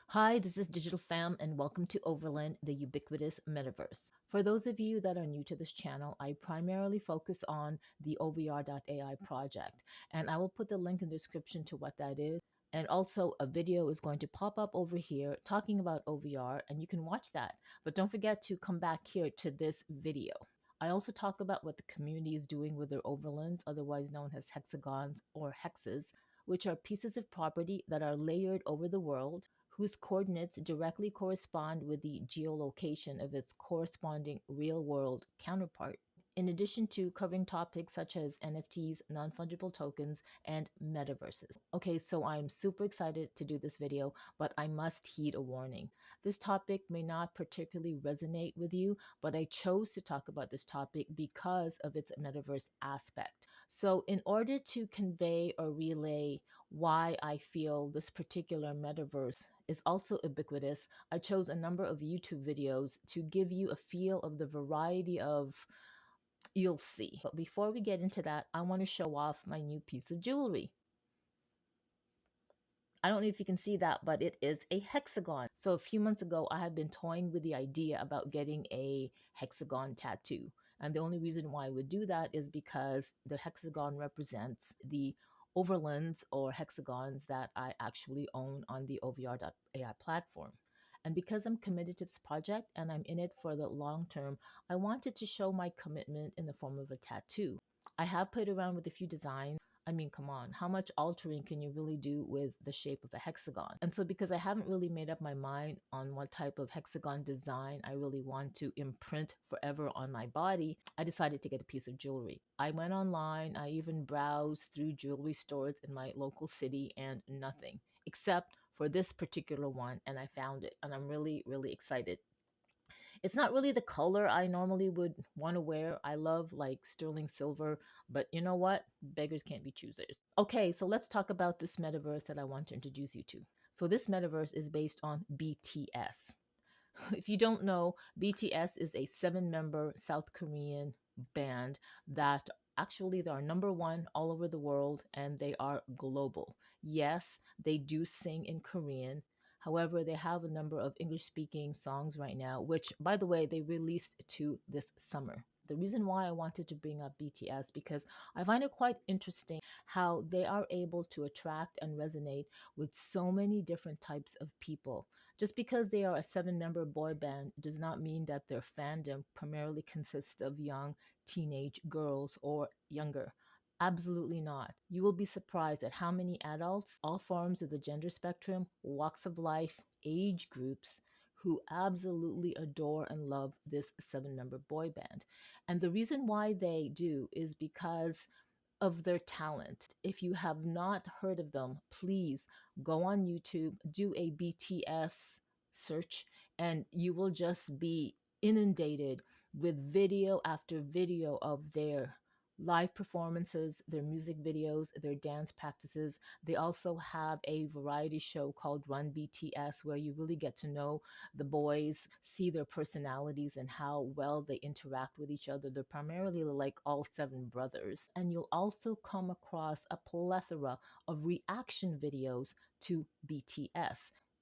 Hi, this is Digital Fam, and welcome to Overland, the ubiquitous metaverse. For those of you that are new to this channel, I primarily focus on the OVR.ai project, and I will put the link in the description to what that is. And also, a video is going to pop up over here talking about OVR, and you can watch that. But don't forget to come back here to this video. I also talk about what the community is doing with their overlands, otherwise known as hexagons or hexes, which are pieces of property that are layered over the world, whose coordinates directly correspond with the geolocation of its corresponding real world counterpart. In addition to covering topics such as NFTs, non fungible tokens, and metaverses. Okay, so I'm super excited to do this video, but I must heed a warning. This topic may not particularly resonate with you, but I chose to talk about this topic because of its metaverse aspect. So, in order to convey or relay why I feel this particular metaverse is also ubiquitous, I chose a number of YouTube videos to give you a feel of the variety of you'll see. But before we get into that, I want to show off my new piece of jewelry. I don't know if you can see that, but it is a hexagon. So a few months ago, I had been toying with the idea about getting a hexagon tattoo. And the only reason why I would do that is because the hexagon represents the overlands or hexagons that I actually own on the OVR.ai platform. And because I'm committed to this project and I'm in it for the long term, I wanted to show my commitment in the form of a tattoo. I have played around with a few designs. I mean, come on, how much altering can you really do with the shape of a hexagon? And so, because I haven't really made up my mind on what type of hexagon design I really want to imprint forever on my body, I decided to get a piece of jewelry. I went online, I even browsed through jewelry stores in my local city, and nothing except for this particular one, and I found it, and I'm really, really excited. It's not really the color I normally would want to wear. I love like sterling silver, but you know what? Beggars can't be choosers. Okay, so let's talk about this metaverse that I want to introduce you to. So this metaverse is based on BTS. If you don't know, BTS is a 7-member South Korean band that actually they are number one all over the world and they are global. Yes, they do sing in Korean. However, they have a number of English speaking songs right now, which, by the way, they released to this summer. The reason why I wanted to bring up BTS because I find it quite interesting how they are able to attract and resonate with so many different types of people. Just because they are a 7-member boy band does not mean that their fandom primarily consists of young teenage girls or younger. Absolutely not. You will be surprised at how many adults, all forms of the gender spectrum, walks of life, age groups, who absolutely adore and love this 7-member boy band. And the reason why they do is because of their talent. If you have not heard of them, please go on YouTube, do a BTS search, and you will just be inundated with video after video of their live performances, their music videos, their dance practices. They also have a variety show called Run BTS where you really get to know the boys, see their personalities and how well they interact with each other. They're primarily like all 7 brothers. And you'll also come across a plethora of reaction videos to BTS.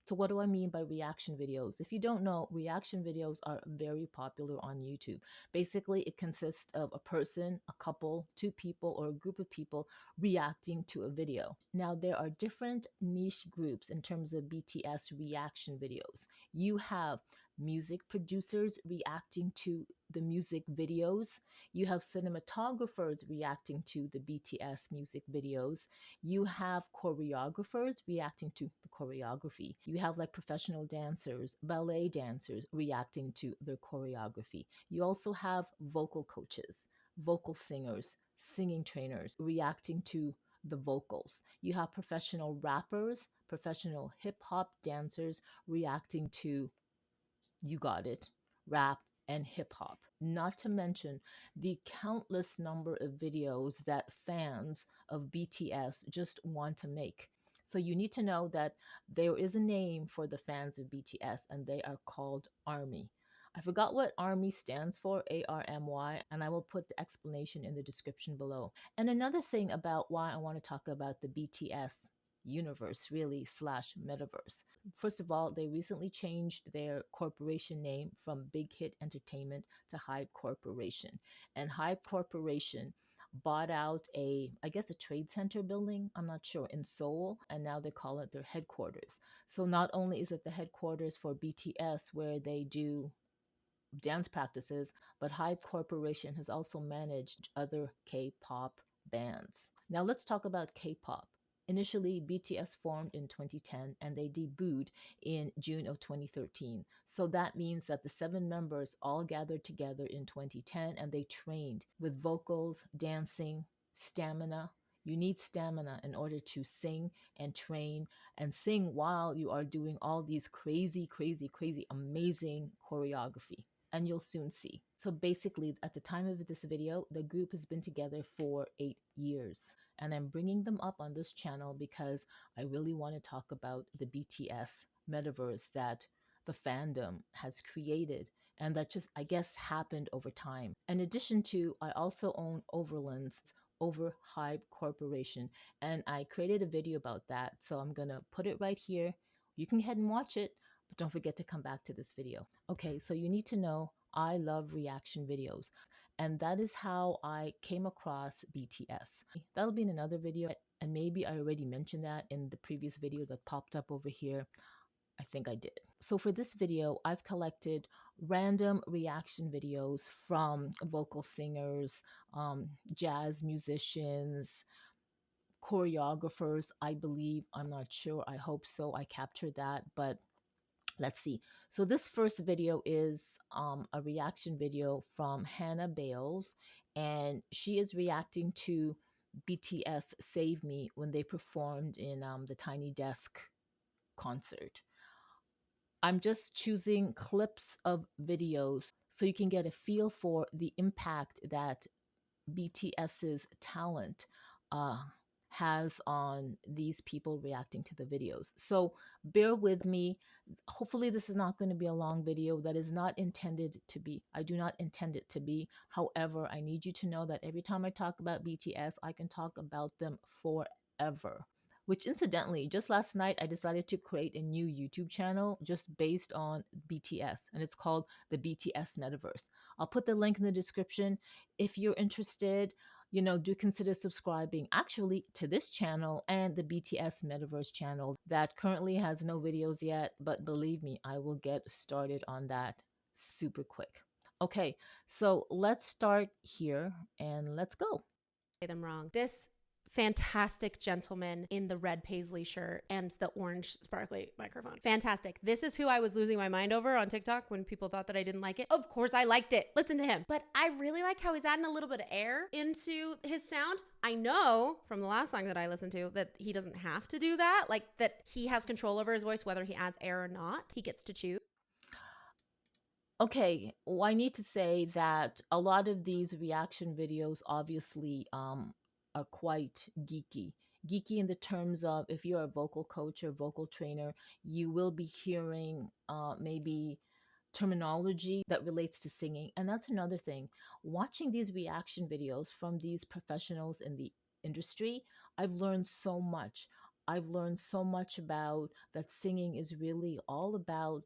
So, what do I mean by reaction videos? If you don't know, reaction videos are very popular on YouTube. Basically, it consists of a person, a couple, 2 people, or a group of people reacting to a video. Now, there are different niche groups in terms of BTS reaction videos. You have music producers reacting to the music videos. You have cinematographers reacting to the BTS music videos. You have choreographers reacting to the choreography. You have like professional dancers, ballet dancers reacting to their choreography. You also have vocal coaches, vocal singers, singing trainers reacting to the vocals. You have professional rappers, professional hip hop dancers reacting to, you got it, rap and hip hop. Not to mention the countless number of videos that fans of BTS just want to make. So you need to know that there is a name for the fans of BTS and they are called Army. I forgot what Army stands for, ARMY, and I will put the explanation in the description below. And another thing about why I want to talk about the BTS universe, really, slash metaverse. First of all, they recently changed their corporation name from Big Hit Entertainment to Hype Corporation. And Hype Corporation bought out I guess a trade center building, I'm not sure, in Seoul, and now they call it their headquarters. So not only is it the headquarters for BTS where they do dance practices, but Hype Corporation has also managed other K-pop bands. Now let's talk about K-pop. Initially, BTS formed in 2010 and they debuted in June of 2013. So that means that the 7 members all gathered together in 2010 and they trained with vocals, dancing, stamina. You need stamina in order to sing and train and sing while you are doing all these crazy, crazy, crazy, amazing choreography. And you'll soon see. So basically, at the time of this video, the group has been together for 8 years. And I'm bringing them up on this channel because I really want to talk about the BTS metaverse that the fandom has created and that just, I guess, happened over time. In addition to, I also own Overland's Overhype Corporation, and I created a video about that. So I'm going to put it right here. You can head and watch it, but don't forget to come back to this video. Okay, so you need to know I love reaction videos, and that is how I came across BTS. That'll be in another video, and maybe I already mentioned that in the previous video that popped up over here. I think I did. So for this video, I've collected random reaction videos from vocal singers, jazz musicians, choreographers, I believe. I'm not sure. I hope so. I captured that, but let's see. So this first video is a reaction video from Hannah Bayles, and she is reacting to BTS Save Me when they performed in the Tiny Desk concert. I'm just choosing clips of videos so you can get a feel for the impact that BTS's talent has on these people reacting to the videos. So bear with me. Hopefully this is not going to be a long video. That is not intended to be. I do not intend it to be. However, I need you to know that every time I talk about BTS, I can talk about them forever. Which incidentally, just last night, I decided to create a new YouTube channel just based on BTS, and it's called the BTS Metaverse. I'll put the link in the description. If you're interested, do consider subscribing actually to this channel and the BTS Metaverse channel that currently has no videos yet, but believe me, I will get started on that super quick. Okay, so let's start here and let's go. Say them wrong. This fantastic gentleman in the red paisley shirt and the orange sparkly microphone. Fantastic. This is who I was losing my mind over on TikTok when people thought that I didn't like it. Of course I liked it. Listen to him. But I really like how he's adding a little bit of air into his sound. I know from the last song that I listened to that he doesn't have to do that. Like that he has control over his voice, whether he adds air or not. He gets to choose. Okay, well, I need to say that a lot of these reaction videos obviously are quite geeky. Geeky in the terms of if you're a vocal coach or vocal trainer, you will be hearing maybe terminology that relates to singing. And that's another thing. Watching these reaction videos from these professionals in the industry, I've learned so much. I've learned so much about that singing is really all about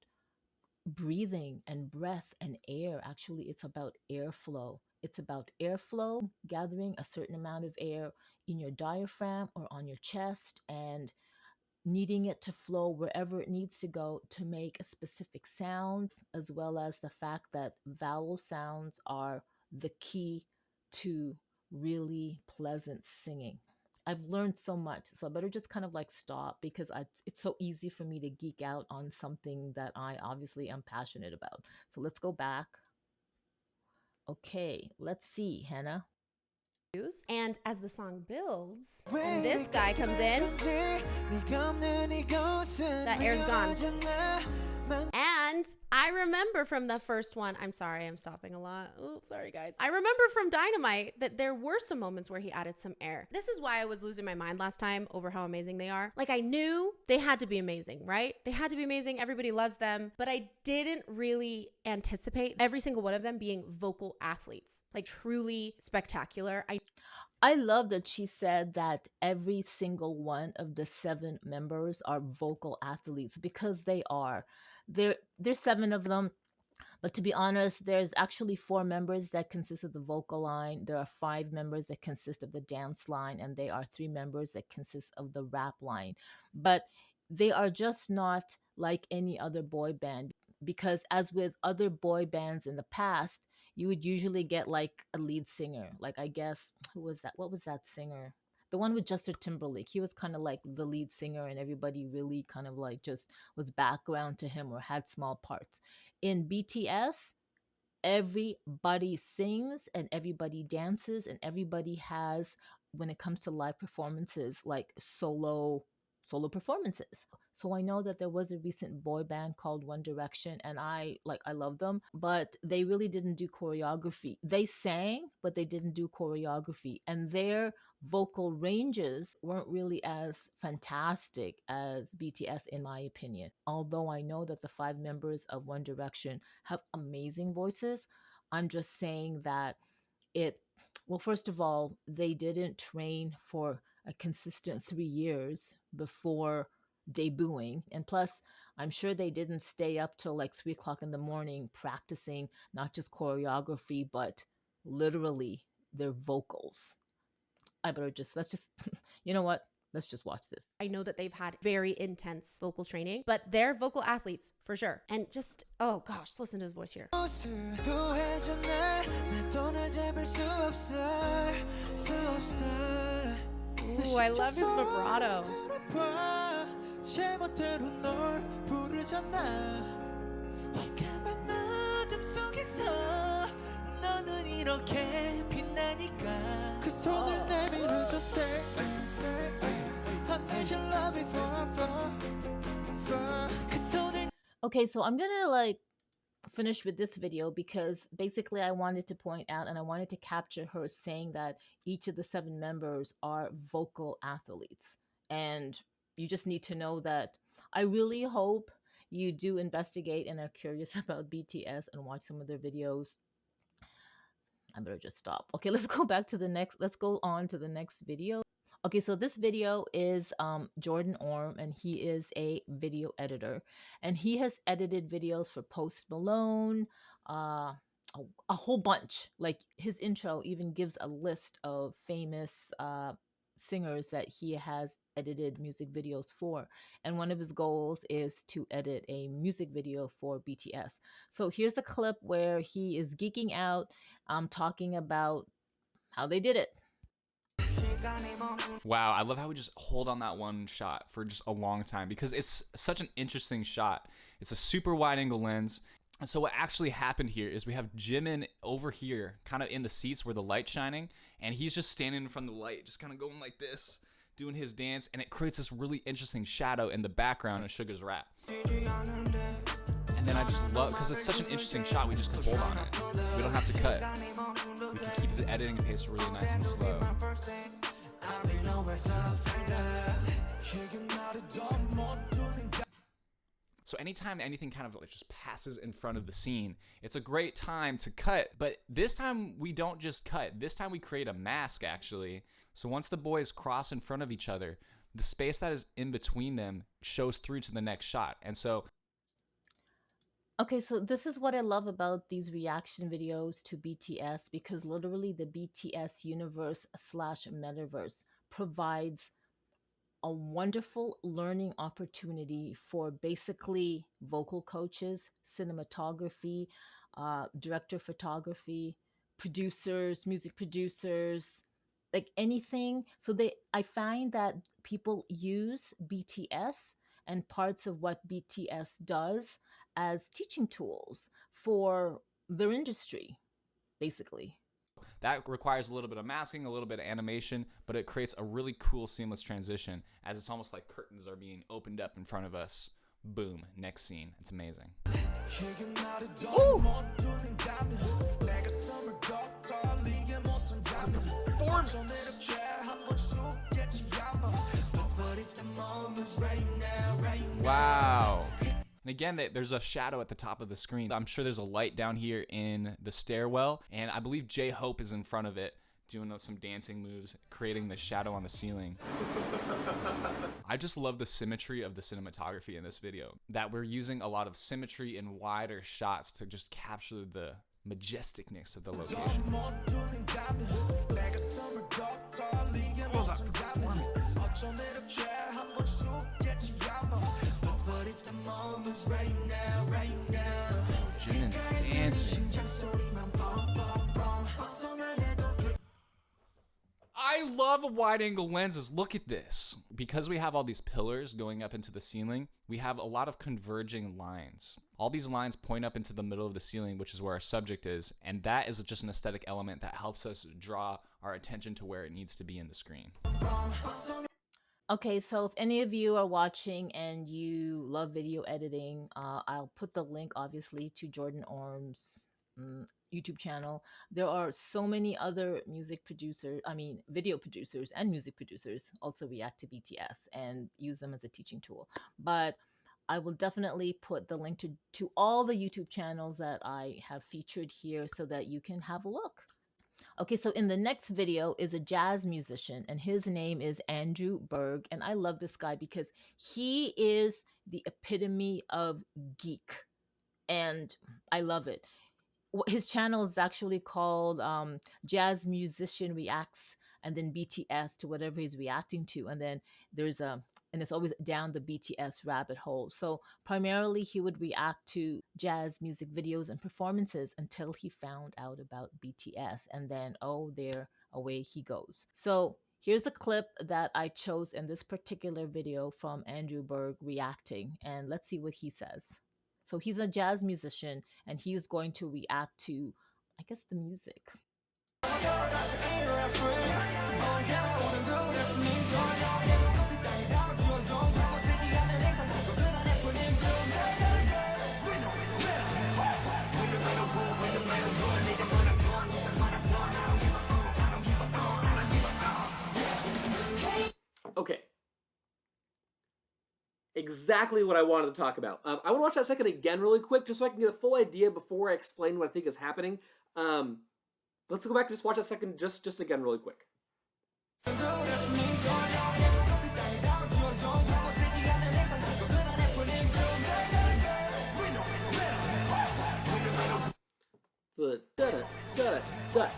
breathing and breath and air. Actually, it's about airflow. It's about airflow, gathering a certain amount of air in your diaphragm or on your chest and needing it to flow wherever it needs to go to make a specific sound, as well as the fact that vowel sounds are the key to really pleasant singing. I've learned so much, so I better just kind of like stop because it's so easy for me to geek out on something that I obviously am passionate about. So let's go back. Okay, let's see, Hannah. And as the song builds and this guy comes in, that air's gone. And And I remember from the first one, I'm sorry, I'm stopping a lot. Oh, sorry guys. I remember from Dynamite that there were some moments where he added some air. This is why I was losing my mind last time over how amazing they are. Like I knew they had to be amazing, right? They had to be amazing. Everybody loves them. But I didn't really anticipate every single one of them being vocal athletes, like truly spectacular. I love that she said that every single one of the 7 members are vocal athletes, because they are. There's 7 of them, but to be honest, there's actually 4 members that consist of the vocal line. There are 5 members that consist of the dance line, and there are 3 members that consist of the rap line. But they are just not like any other boy band, because as with other boy bands in the past, you would usually get like a lead singer. Like, I guess, who was that? What was that singer? The one with Justin Timberlake. He was kind of like the lead singer, and everybody really kind of like just was background to him or had small parts. In BTS, everybody sings and everybody dances and everybody has, when it comes to live performances, like solo performances. So I know that there was a recent boy band called One Direction, and I love them, but they really didn't do choreography. They sang, but they didn't do choreography, and their vocal ranges weren't really as fantastic as BTS, in my opinion. Although I know that the 5 members of One Direction have amazing voices, I'm just saying that it, well, first of all, they didn't train for a consistent 3 years before debuting. And plus, I'm sure they didn't stay up till like 3 o'clock in the morning practicing not just choreography, but literally their vocals. Let's just, you know what? Let's just watch this. I know that they've had very intense vocal training, but they're vocal athletes for sure. And just, oh gosh, listen to his voice here. Ooh, I love his vibrato. Okay, so I'm gonna like finish with this video because basically I wanted to point out and I wanted to capture her saying that each of the 7 members are vocal athletes. And you just need to know that I really hope you do investigate and are curious about BTS and watch some of their videos. I better just stop. Okay, let's go on to the next video. Okay, so this video is Jordan Orme, and he is a video editor, and he has edited videos for Post Malone, a whole bunch. Like his intro even gives a list of famous singers that he has edited music videos for, and one of his goals is to edit a music video for BTS. So here's a clip where he is geeking out, talking about how they did it. Wow, I love how we just hold on that one shot for just a long time because it's such an interesting shot. It's a super wide angle lens. And so what actually happened here is we have Jimin over here, kind of in the seats where the light's shining, and he's just standing in front of the light, just kind of going like this, doing his dance, and it creates this really interesting shadow in the background of Suga's rap. And then I just love, because it's such an interesting shot, we just can hold on it. We don't have to cut. We can keep the editing pace really nice and slow. So anytime anything kind of like just passes in front of the scene, it's a great time to cut. But this time we don't just cut. This time we create a mask, actually. So once the boys cross in front of each other, the space that is in between them shows through to the next shot. And so okay, so this is what I love about these reaction videos to BTS, because literally the BTS universe slash metaverse provides a wonderful learning opportunity for basically vocal coaches, cinematography, director photography, producers, music producers, like anything. So I find that people use BTS and parts of what BTS does as teaching tools for their industry, basically. that requires a little bit of masking, a little bit of animation, but it creates a really cool seamless transition as it's almost like curtains are being opened up in front of us. Boom, next scene. It's amazing. Ooh. Wow. And again, there's a shadow at the top of the screen. I'm sure there's a light down here in the stairwell, and I believe J-Hope is in front of it doing some dancing moves, creating the shadow on the ceiling. I just love the symmetry of the cinematography in this video, that we're using a lot of symmetry in wider shots to just capture the majesticness of the location. Jin's dancing. I love wide angle lenses. Look at this. Because we have all these pillars going up into the ceiling, we have a lot of converging lines. All these lines point up into the middle of the ceiling, which is where our subject is, and that is just an aesthetic element that helps us draw our attention to where it needs to be in the screen. Okay, so if any of you are watching and you love video editing, I'll put the link obviously to Jordan Orme's YouTube channel. There are so many other video producers and music producers also react to BTS and use them as a teaching tool. But I will definitely put the link to all the YouTube channels that I have featured here so that you can have a look. Okay, so in the next video is a jazz musician, and his name is Andrew Berg. And I love this guy because he is the epitome of geek. And I love it. His channel is actually called Jazz Musician Reacts, and then BTS to whatever he's reacting to. And then and it's always down the BTS rabbit hole. So primarily he would react to jazz music videos and performances until he found out about BTS. And then, oh, there, away he goes. So here's a clip that I chose in this particular video from Andrew Berg reacting. And let's see what he says. So he's a jazz musician and he's going to react to, I guess, the music. Okay. Exactly what I wanted to talk about. I want to watch that second again really quick, just so I can get a full idea before I explain what I think is happening. Let's go back and just watch that second just again really quick. The da-da-da-da-da.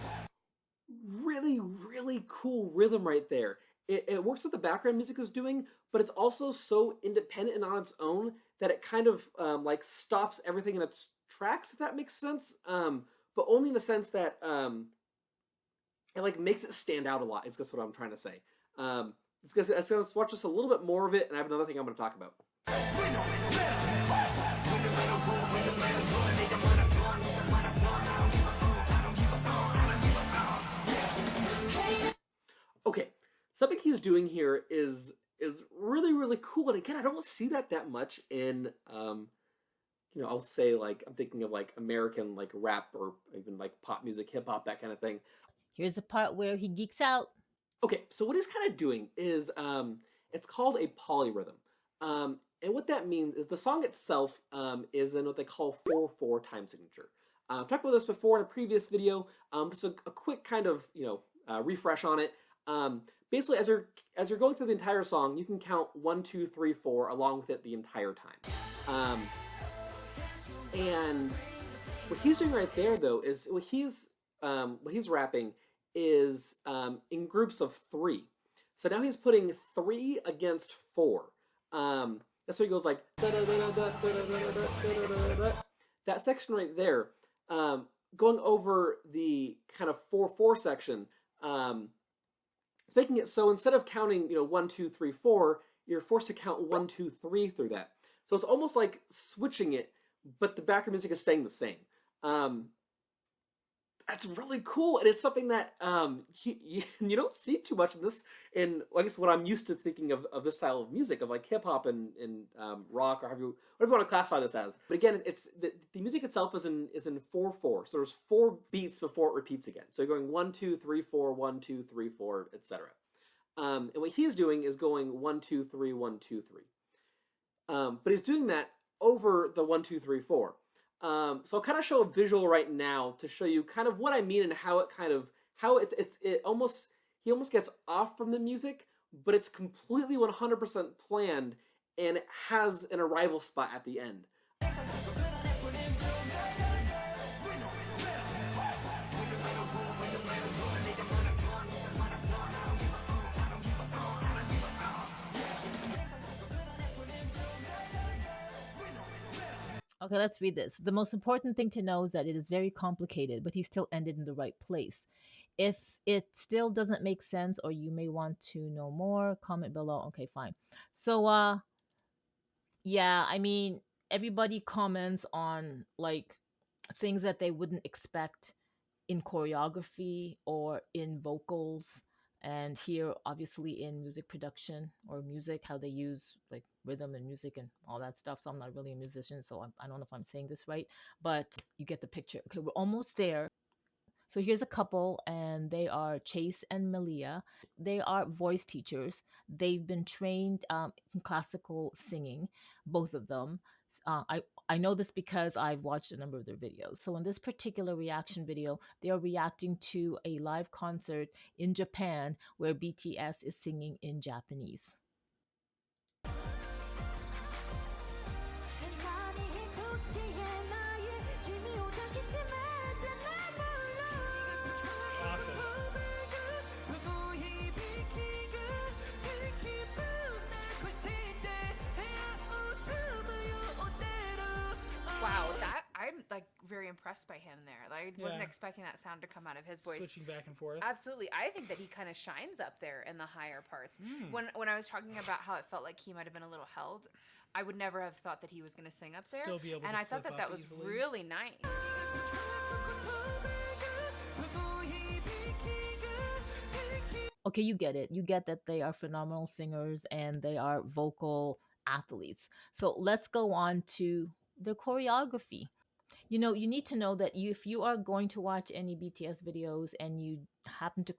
Really, really cool rhythm right there. It works with the background music is doing, but it's also so independent and on its own that it kind of like stops everything in its tracks, if that makes sense. But only in the sense that it like makes it stand out a lot. Is just what I'm trying to say. Let's watch just a little bit more of it, and I have another thing I'm going to talk about. Okay, something he's doing here is really, really cool, and again, I don't see that much in I'll say, like, I'm thinking of like American like rap or even like pop music, hip hop, that kind of thing. Here's the part where he geeks out. Okay, so what he's kind of doing is it's called a polyrhythm. And what that means is the song itself is in what they call 4/4 time signature. I've talked about this before in a previous video. Just a quick kind of refresh on it. Basically, as you're going through the entire song, you can count 1, 2, 3, 4 along with it the entire time. And what he's doing right there, though, is what he's rapping is in groups of 3. So now he's putting 3 against 4. That's where he goes like that section right there. Going over the kind of 4/4 section, it's making it so instead of counting 1, 2, 3, 4, you're forced to count 1, 2, 3 through that. So it's almost like switching it, but the background music is staying the same. That's really cool, and it's something that you don't see too much of this in, I guess, what I'm used to thinking of this style of music, of like hip hop and rock, or whatever you want to classify this as. But again, it's the music itself is in 4/4, so there's 4 beats before it repeats again. So you're going 1 2 3 4, 1 2 3 4, etc. And what he's doing is going 1 2 3 1 2 3. But he's doing that over the 1 2 3 4. So I'll kind of show a visual right now to show you kind of what I mean and how it almost, he almost gets off from the music, but it's completely 100% planned, and it has an arrival spot at the end. Okay, let's read this. The most important thing to know is that it is very complicated, but he still ended in the right place. If it still doesn't make sense or you may want to know more, comment below. Okay, fine. So yeah, I mean, everybody comments on like things that they wouldn't expect in choreography or in vocals, and here obviously in music production or music, how they use like rhythm and music and all that stuff. So I'm not really a musician, so I don't know if I'm saying this right, but you get the picture. Okay, we're almost there. So here's a couple, and they are Chase and Melia. They are voice teachers. They've been trained in classical singing, both of them. I know this because I've watched a number of their videos. So in this particular reaction video, they are reacting to a live concert in Japan where BTS is singing in Japanese. Wow, that I'm like very impressed by him there. Like, I wasn't expecting that sound to come out of his voice. Switching back and forth. Absolutely. I think that he kind of shines up there in the higher parts. When I was talking about how it felt like he might have been a little held, I would never have thought that he was going to sing up there. Still be able and to I thought flip that up was easily. really nice. Okay, you get it. You get that they are phenomenal singers and they are vocal athletes. So let's go on to their choreography. You know, you need to know that if you are going to watch any BTS videos and you happen to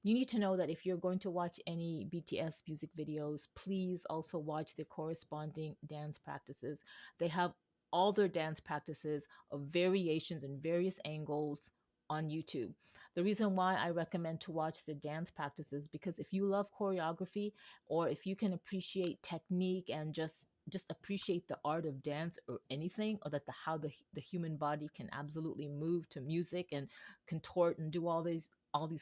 you need to know that if you're going to watch any BTS music videos, please also watch the corresponding dance practices. They have all their dance practices of variations in various angles on YouTube. The reason why I recommend to watch the dance practices, because if you love choreography, or if you can appreciate technique and just appreciate the art of dance or anything, or that how the human body can absolutely move to music and contort and do all these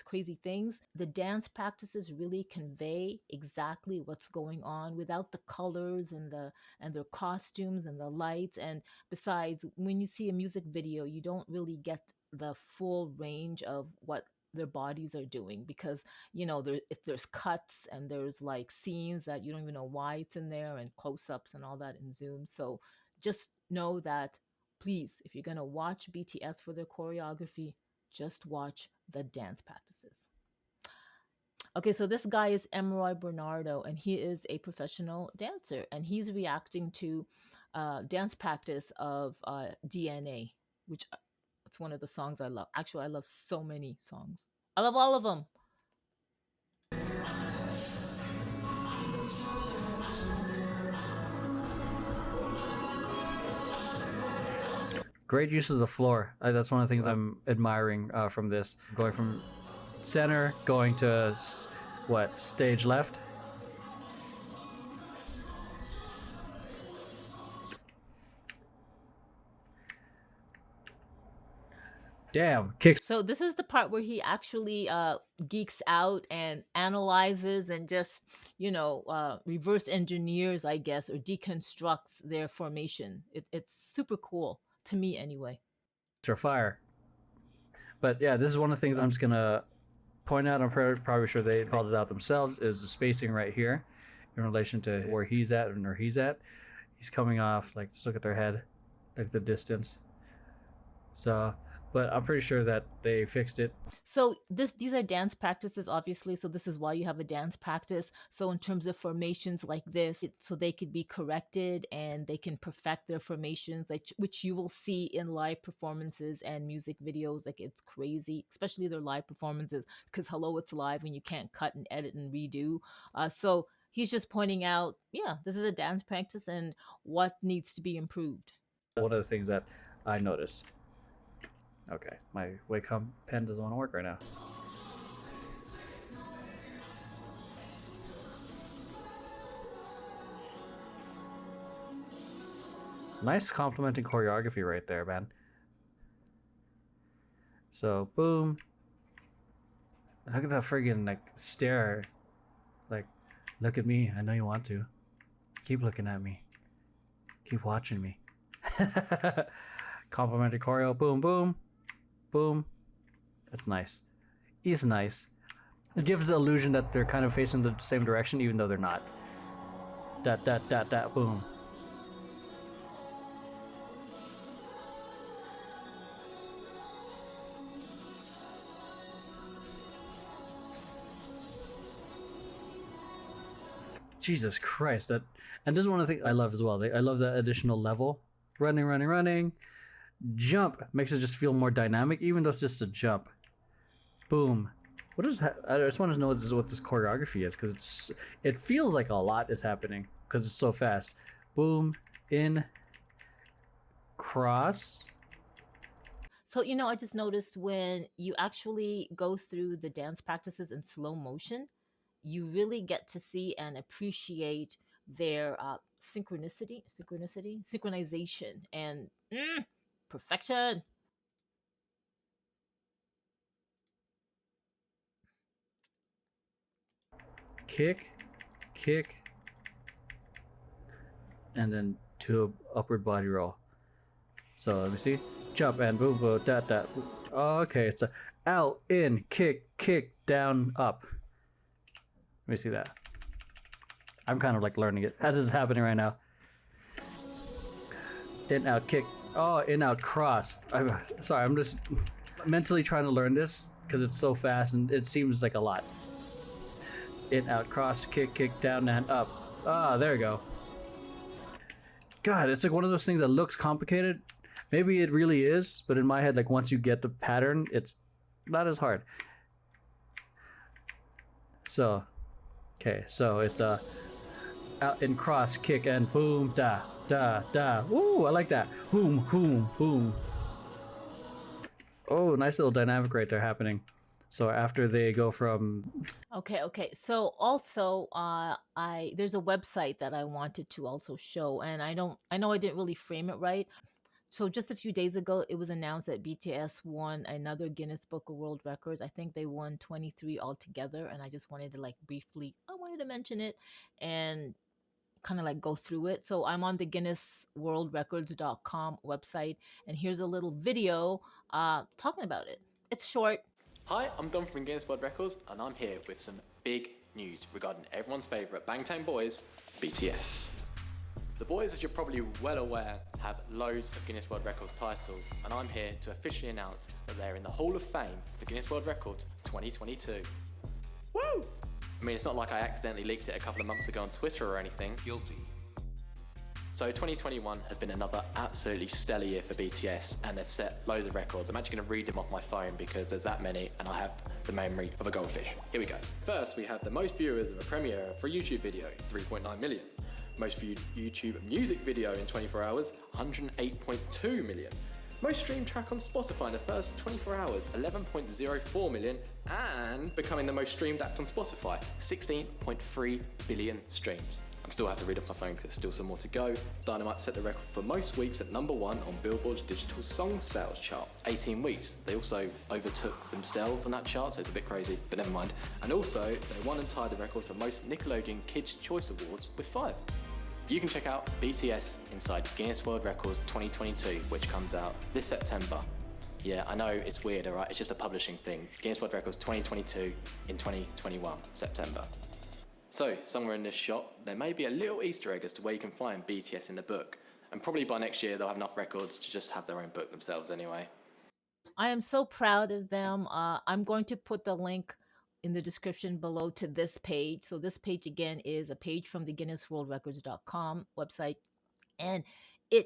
crazy things, the dance practices really convey exactly what's going on without the colors and their costumes and the lights. And besides, when you see a music video, you don't really get the full range of what their bodies are doing, because you know there's cuts and there's like scenes that you don't even know why it's in there, and close-ups and all that in zoom. So just know that, please, if you're going to watch BTS for their choreography, just watch the dance practices. Okay, so this guy is Emeroy Bernardo, and he is a professional dancer, and he's reacting to dance practice of DNA, which it's one of the songs I love. Actually, I love so many songs. I love all of them. Great use of the floor. That's one of the things I'm admiring from this. Going from center, going to what, stage left? Damn, kicks. So this is the part where he actually geeks out and analyzes and just, you know, reverse engineers, I guess, or deconstructs their formation. It's super cool, to me anyway. Or fire. But yeah, this is one of the things I'm just gonna point out. I'm probably sure they called it out themselves, is the spacing right here in relation to where he's at and where he's at. He's coming off, like, just look at their head, like the distance. So but I'm pretty sure that they fixed it. So these are dance practices, obviously. So this is why you have a dance practice. So in terms of formations like this, so they could be corrected and they can perfect their formations, like which you will see in live performances and music videos. Like it's crazy, especially their live performances, because hello, it's live and you can't cut and edit and redo. So he's just pointing out, yeah, this is a dance practice and what needs to be improved. One of the things that I noticed. Okay, my Wacom pen doesn't want to work right now. Nice complimenting choreography right there, man. So, boom. Look at that friggin' like stare. Like, look at me. I know you want to. Keep looking at me. Keep watching me. Complimentary choreo. Boom, boom. Boom. That's nice. He's nice. It gives the illusion that they're kind of facing the same direction, even though they're not. Dat, boom. Jesus Christ, that, and this is one of the things I love as well. I love that additional level. Running. Jump makes it just feel more dynamic, even though it's just a jump. Boom. What is I just want to know what this choreography is, because it feels like a lot is happening because it's so fast. Boom, in, cross. So, you know, I just noticed when you actually go through the dance practices in slow motion, you really get to see and appreciate their synchronization, and perfection. Kick, and then to upward body roll. So let me see. Jump and boom, boom, that. Oh, okay, it's a out, in, kick, down, up. Let me see that. I'm kind of like learning it as it's happening right now. In, out, kick. Oh, in, out, cross. Sorry, I'm just mentally trying to learn this because it's so fast and it seems like a lot. In, out, cross, kick, down, and up. Ah, there you go. God, it's like one of those things that looks complicated. Maybe it really is, but in my head, like once you get the pattern, it's not as hard. So, okay, so it's out in cross, kick, and boom, da. Ooh, I like that. Boom. Oh, nice little dynamic right there happening. So after they go from Okay. So also, there's a website that I wanted to also show, and I know I didn't really frame it right. So just a few days ago, it was announced that BTS won another Guinness Book of World Records. I think they won 23 altogether, and I just wanted to I wanted to mention it and kind of like go through it. So I'm on the GuinnessWorldRecords.com website, and here's a little video talking about it. It's short. Hi, I'm Don from Guinness World Records, and I'm here with some big news regarding everyone's favourite Bangtan boys, BTS. The boys, as you're probably well aware, have loads of Guinness World Records titles, and I'm here to officially announce that they're in the Hall of Fame for Guinness World Records 2022. Woo! I mean, it's not like I accidentally leaked it a couple of months ago on Twitter or anything. Guilty. So 2021 has been another absolutely stellar year for BTS, and they've set loads of records. I'm actually going to read them off my phone because there's that many and I have the memory of a goldfish. Here we go. First, we have the most viewers of a premiere for a YouTube video, 3.9 million. Most viewed YouTube music video in 24 hours, 108.2 million. Most streamed track on Spotify in the first 24 hours, 11.04 million. And becoming the most streamed act on Spotify, 16.3 billion streams. I still have to read off my phone because there's still some more to go. Dynamite set the record for most weeks at number 1 on Billboard's digital song sales chart. 18 weeks. They also overtook themselves on that chart, so it's a bit crazy, but never mind. And also, they won and tied the record for most Nickelodeon Kids' Choice Awards with 5. You can check out BTS inside Guinness World Records 2022, which comes out this September. Yeah, I know it's weird, alright? It's just a publishing thing. Guinness World Records 2022 in 2021, September. So, somewhere in this shop, there may be a little Easter egg as to where you can find BTS in the book. And probably by next year, they'll have enough records to just have their own book themselves anyway. I am so proud of them. I'm going to put the link in the description below to this page. So this page again is a page from the GuinnessWorldRecords.com website, and it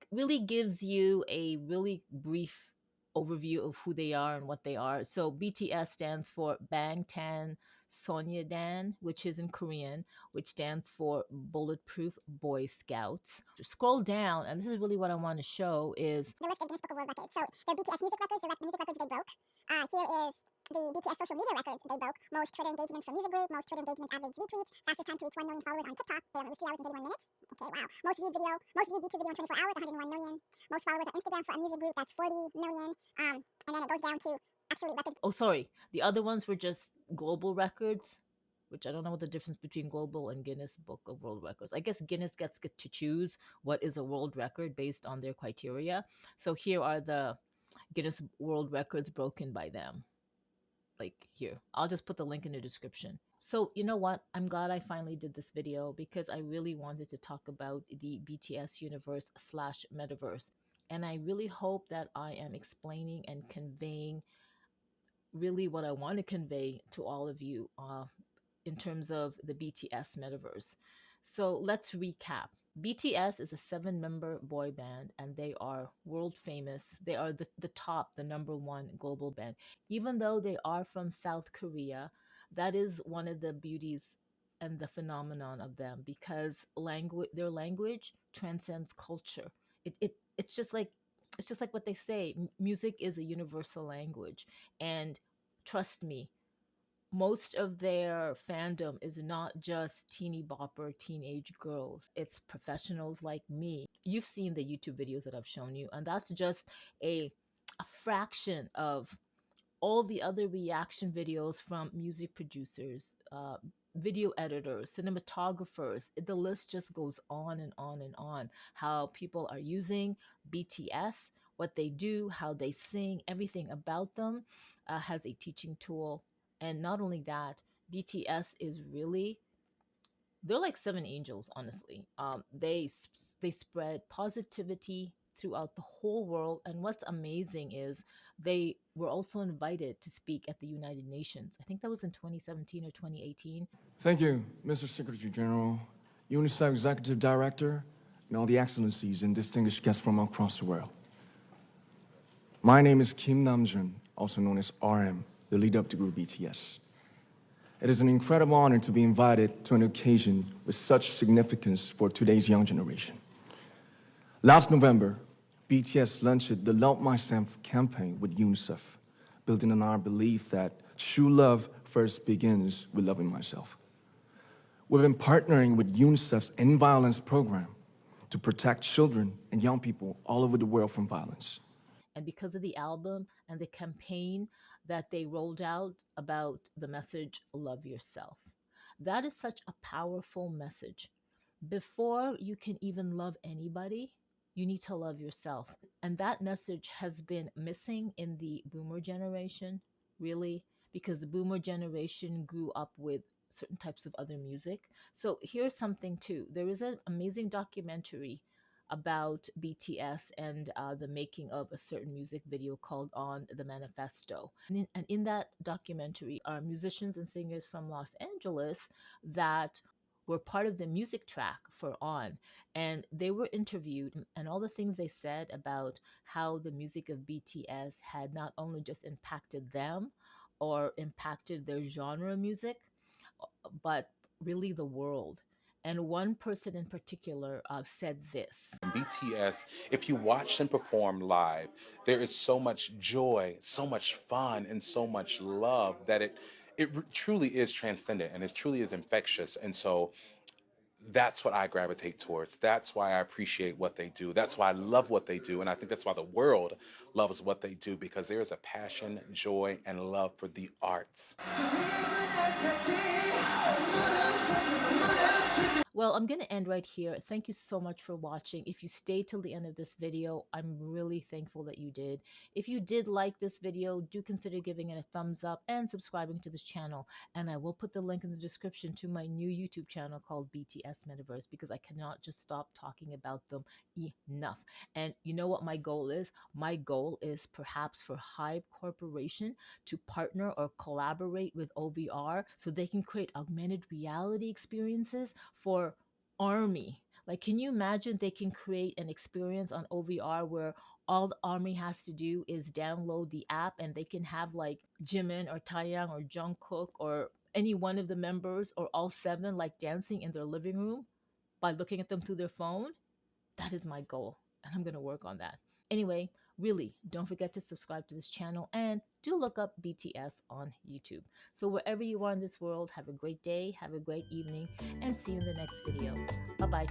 really gives you a really brief overview of who they are and what they are. So BTS stands for Bangtan Sonyedan, which is in Korean, which stands for Bulletproof Boy Scouts. Scroll down, and this is really what I want to show is the list of Guinness Book of World Records. So the BTS music records, the music records they broke. Here is the BTS social media records they broke. Most Twitter engagements for music group, most Twitter engagements average retweets, fastest time to reach 1 million followers on TikTok, it was 3 hours and 31 minutes. Okay, wow. Most viewed YouTube video in 24 hours, 101 million. Most followers on Instagram for a music group, that's 40 million. And then it goes down to actually records. Oh, sorry. The other ones were just global records, which I don't know what the difference between global and Guinness Book of World Records. I guess Guinness gets to choose what is a world record based on their criteria. So here are the Guinness World Records broken by them. Like here, I'll just put the link in the description. So you know what? I'm glad I finally did this video because I really wanted to talk about the BTS universe slash metaverse. And I really hope that I am explaining and conveying really what I want to convey to all of you in terms of the BTS metaverse. So let's recap. BTS is a 7-member boy band and they are world famous. They are the top, the number one global band. Even though they are from South Korea, that is one of the beauties and the phenomenon of them because their language transcends culture. It's just like what they say, music is a universal language. And trust me, most of their fandom is not just teeny bopper teenage girls. It's professionals like me. You've seen the YouTube videos that I've shown you, and that's just a fraction of all the other reaction videos from music producers, video editors, cinematographers. The list just goes on and on and on. How people are using BTS, what they do, how they sing, everything about them has a teaching tool. And not only that, BTS is really, they're like 7 angels, honestly. They spread positivity throughout the whole world. And what's amazing is they were also invited to speak at the United Nations. I think that was in 2017 or 2018. Thank you, Mr. Secretary General, UNICEF Executive Director, and all the excellencies and distinguished guests from across the world. My name is Kim Namjoon, also known as RM, the leader of the group BTS. It is an incredible honor to be invited to an occasion with such significance for today's young generation. Last November, BTS launched the Love Myself campaign with UNICEF, building on our belief that true love first begins with loving myself. We've been partnering with UNICEF's End Violence program to protect children and young people all over the world from violence. And because of the album and the campaign that they rolled out about the message, love yourself. That is such a powerful message. Before you can even love anybody, you need to love yourself. And that message has been missing in the boomer generation, really, because the boomer generation grew up with certain types of other music. So here's something too. There is an amazing documentary about BTS and the making of a certain music video called On the Manifesto. And in that documentary are musicians and singers from Los Angeles that were part of the music track for On. And they were interviewed, and all the things they said about how the music of BTS had not only just impacted them or impacted their genre of music, but really the world. And one person in particular said this. BTS, if you watch them perform live, there is so much joy, so much fun, and so much love that it truly is transcendent and it truly is infectious. And so that's what I gravitate towards. That's why I appreciate what they do. That's why I love what they do. And I think that's why the world loves what they do, because there is a passion, joy, and love for the arts. Well, I'm going to end right here. Thank you so much for watching. If you stayed till the end of this video, I'm really thankful that you did. If you did like this video, do consider giving it a thumbs up and subscribing to this channel. And I will put the link in the description to my new YouTube channel called BTS Metaverse, because I cannot just stop talking about them enough. And you know what my goal is? My goal is perhaps for Hive Corporation to partner or collaborate with OVR so they can create augmented reality experiences for Orme. Like, can you imagine they can create an experience on OVR where all the Army has to do is download the app, and they can have like Jimin or Taeyang or Jungkook or any one of the members or all seven like dancing in their living room by looking at them through their phone? That is my goal, and I'm going to work on that. Anyway, really, don't forget to subscribe to this channel and do look up BTS on YouTube. So wherever you are in this world, have a great day, have a great evening, and see you in the next video. Bye-bye.